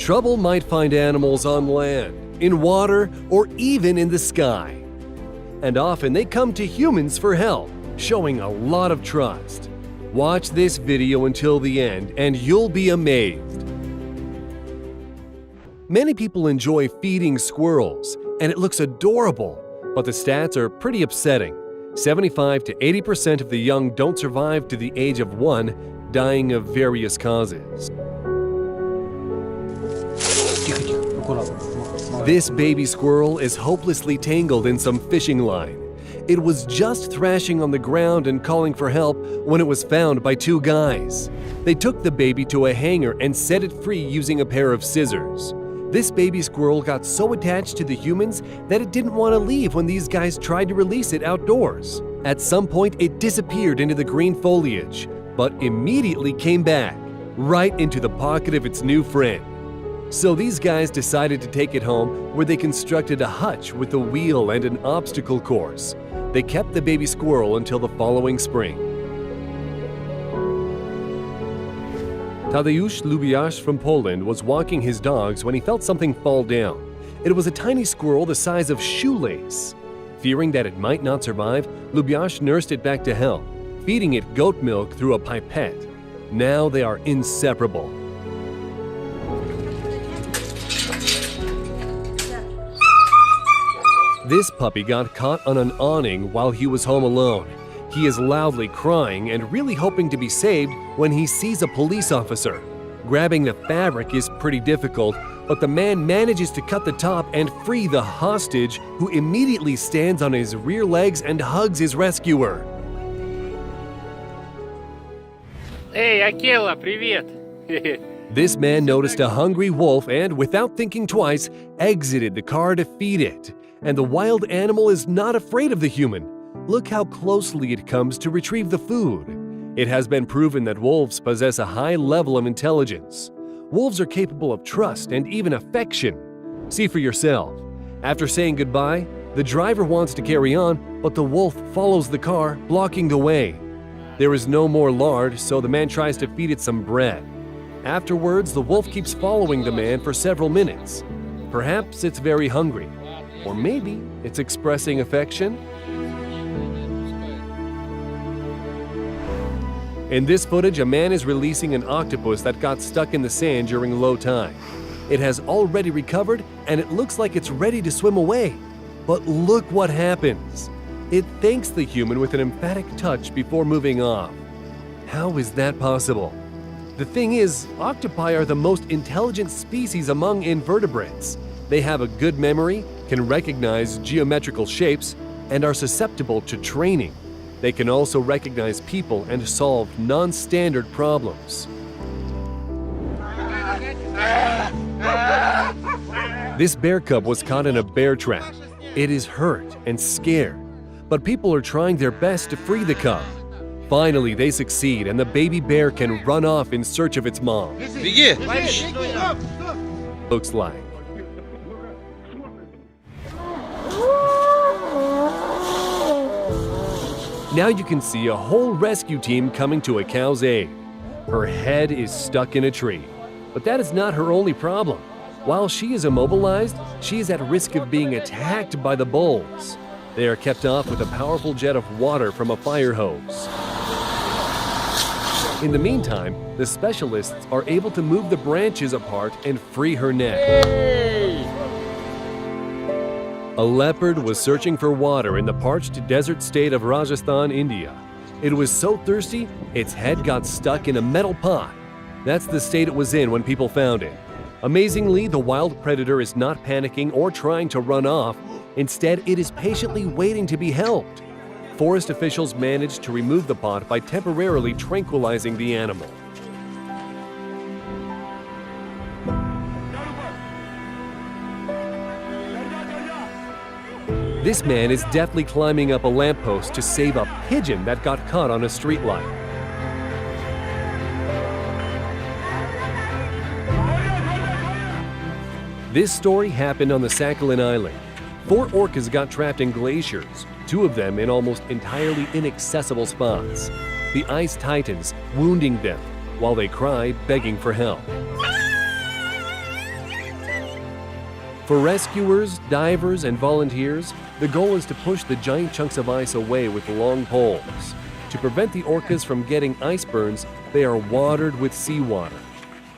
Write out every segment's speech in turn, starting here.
Trouble might find animals on land, in water, or even in the sky. And often they come to humans for help, showing a lot of trust. Watch this video until the end and you'll be amazed. Many people enjoy feeding squirrels, and it looks adorable, but the stats are pretty upsetting. 75 to 80% of the young don't survive to the age of 1, dying of various causes. This baby squirrel is hopelessly tangled in some fishing line. It was just thrashing on the ground and calling for help when it was found by 2 guys. They took the baby to a hanger and set it free using a pair of scissors. This baby squirrel got so attached to the humans that it didn't want to leave when these guys tried to release it outdoors. At some point, it disappeared into the green foliage, but immediately came back, right into the pocket of its new friend. So these guys decided to take it home, where they constructed a hutch with a wheel and an obstacle course. They kept the baby squirrel until the following spring. Tadeusz Lubiasz from Poland was walking his dogs when he felt something fall down. It was a tiny squirrel the size of shoelace. Fearing that it might not survive, Lubiasz nursed it back to health, feeding it goat milk through a pipette. Now they are inseparable. This puppy got caught on an awning while he was home alone. He is loudly crying and really hoping to be saved when he sees a police officer. Grabbing the fabric is pretty difficult, but the man manages to cut the top and free the hostage, who immediately stands on his rear legs and hugs his rescuer. Hey, Akela, привет! This man noticed a hungry wolf and, without thinking twice, exited the car to feed it. And the wild animal is not afraid of the human. Look how closely it comes to retrieve the food. It has been proven that wolves possess a high level of intelligence. Wolves are capable of trust and even affection. See for yourself. After saying goodbye, the driver wants to carry on, but the wolf follows the car, blocking the way. There is no more lard, so the man tries to feed it some bread. Afterwards, the wolf keeps following the man for several minutes. Perhaps it's very hungry. Or maybe it's expressing affection. In this footage, a man is releasing an octopus that got stuck in the sand during low tide. It has already recovered and it looks like it's ready to swim away. But look what happens. It thanks the human with an emphatic touch before moving off. How is that possible? The thing is, octopi are the most intelligent species among invertebrates. They have a good memory, can recognize geometrical shapes, and are susceptible to training. They can also recognize people and solve non-standard problems. This bear cub was caught in a bear trap. It is hurt and scared, but people are trying their best to free the cub. Finally, they succeed and the baby bear can run off in search of its mom. Looks like. Now you can see a whole rescue team coming to a cow's aid. Her head is stuck in a tree, but that is not her only problem. While she is immobilized, she is at risk of being attacked by the bulls. They are kept off with a powerful jet of water from a fire hose. In the meantime, the specialists are able to move the branches apart and free her neck. A leopard was searching for water in the parched desert state of Rajasthan, India. It was so thirsty, its head got stuck in a metal pot. That's the state it was in when people found it. Amazingly, the wild predator is not panicking or trying to run off. Instead, it is patiently waiting to be helped. Forest officials managed to remove the pot by temporarily tranquilizing the animal. This man is deftly climbing up a lamppost to save a pigeon that got caught on a streetlight. This story happened on the Sakhalin Island. 4 orcas got trapped in glaciers, 2 of them in almost entirely inaccessible spots. The ice tightens, wounding them, while they cry, begging for help. For rescuers, divers, and volunteers, the goal is to push the giant chunks of ice away with long poles. To prevent the orcas from getting ice burns, they are watered with seawater.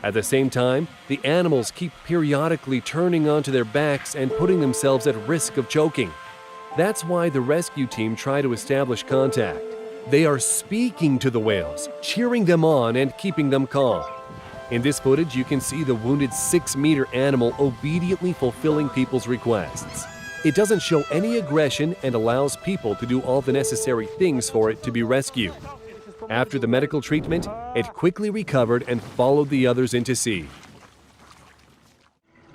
At the same time, the animals keep periodically turning onto their backs and putting themselves at risk of choking. That's why the rescue team try to establish contact. They are speaking to the whales, cheering them on and keeping them calm. In this footage, you can see the wounded 6-meter animal obediently fulfilling people's requests. It doesn't show any aggression and allows people to do all the necessary things for it to be rescued. After the medical treatment, it quickly recovered and followed the others into sea.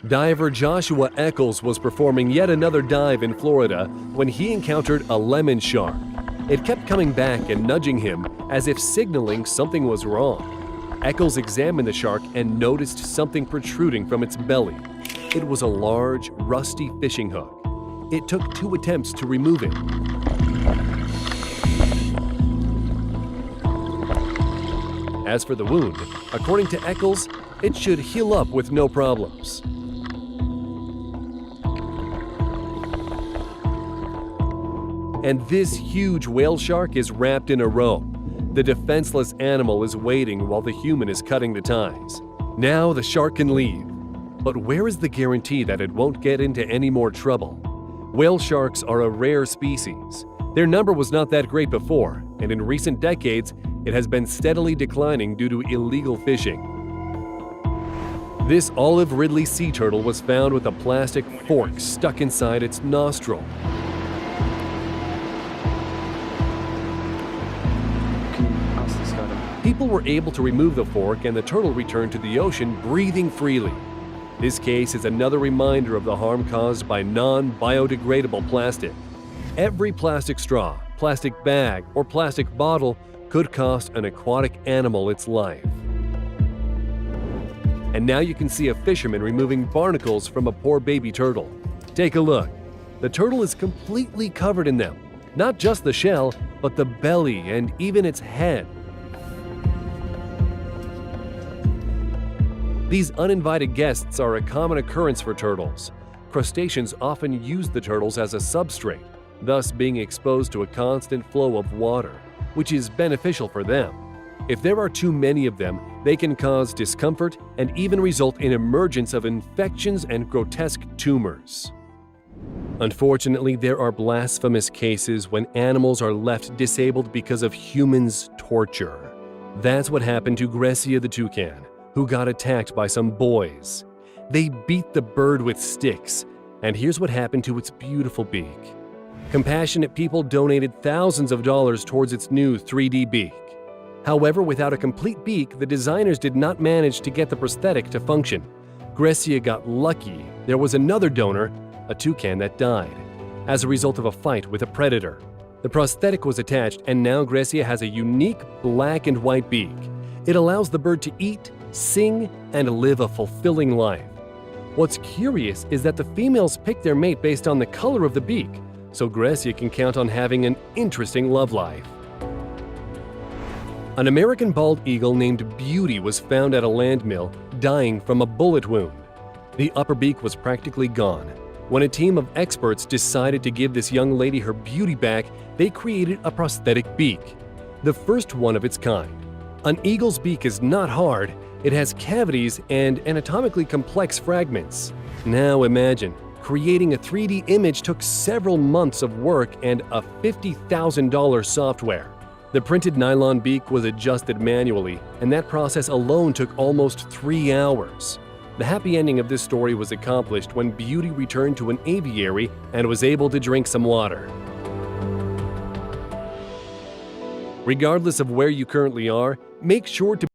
Diver Joshua Eccles was performing yet another dive in Florida when he encountered a lemon shark. It kept coming back and nudging him as if signaling something was wrong. Eccles examined the shark and noticed something protruding from its belly. It was a large, rusty fishing hook. It took 2 attempts to remove it. As for the wound, according to Eccles, it should heal up with no problems. And this huge whale shark is wrapped in a rope. The defenseless animal is waiting while the human is cutting the ties. Now the shark can leave. But where is the guarantee that it won't get into any more trouble? Whale sharks are a rare species. Their number was not that great before, and in recent decades, it has been steadily declining due to illegal fishing. This olive ridley sea turtle was found with a plastic fork stuck inside its nostril. People were able to remove the fork and the turtle returned to the ocean breathing freely. This case is another reminder of the harm caused by non-biodegradable plastic. Every plastic straw, plastic bag, or plastic bottle could cost an aquatic animal its life. And now you can see a fisherman removing barnacles from a poor baby turtle. Take a look. The turtle is completely covered in them. Not just the shell, but the belly and even its head. These uninvited guests are a common occurrence for turtles. Crustaceans often use the turtles as a substrate, thus being exposed to a constant flow of water, which is beneficial for them. If there are too many of them, they can cause discomfort and even result in emergence of infections and grotesque tumors. Unfortunately, there are blasphemous cases when animals are left disabled because of humans' torture. That's what happened to Grecia the toucan, who got attacked by some boys. They beat the bird with sticks, and here's what happened to its beautiful beak. Compassionate people donated thousands of dollars towards its new 3D beak. However, without a complete beak, the designers did not manage to get the prosthetic to function. Grecia got lucky. There was another donor, a toucan, that died as a result of a fight with a predator. The prosthetic was attached, and now Grecia has a unique black and white beak. It allows the bird to eat, sing, and live a fulfilling life. What's curious is that the females pick their mate based on the color of the beak, so Grecia can count on having an interesting love life. An American bald eagle named Beauty was found at a landmill, dying from a bullet wound. The upper beak was practically gone. When a team of experts decided to give this young lady her beauty back, they created a prosthetic beak, the first one of its kind. An eagle's beak is not hard. It has cavities and anatomically complex fragments. Now imagine, creating a 3D image took several months of work and a $50,000 software. The printed nylon beak was adjusted manually, and that process alone took almost 3 hours. The happy ending of this story was accomplished when Beauty returned to an aviary and was able to drink some water. Regardless of where you currently are, make sure to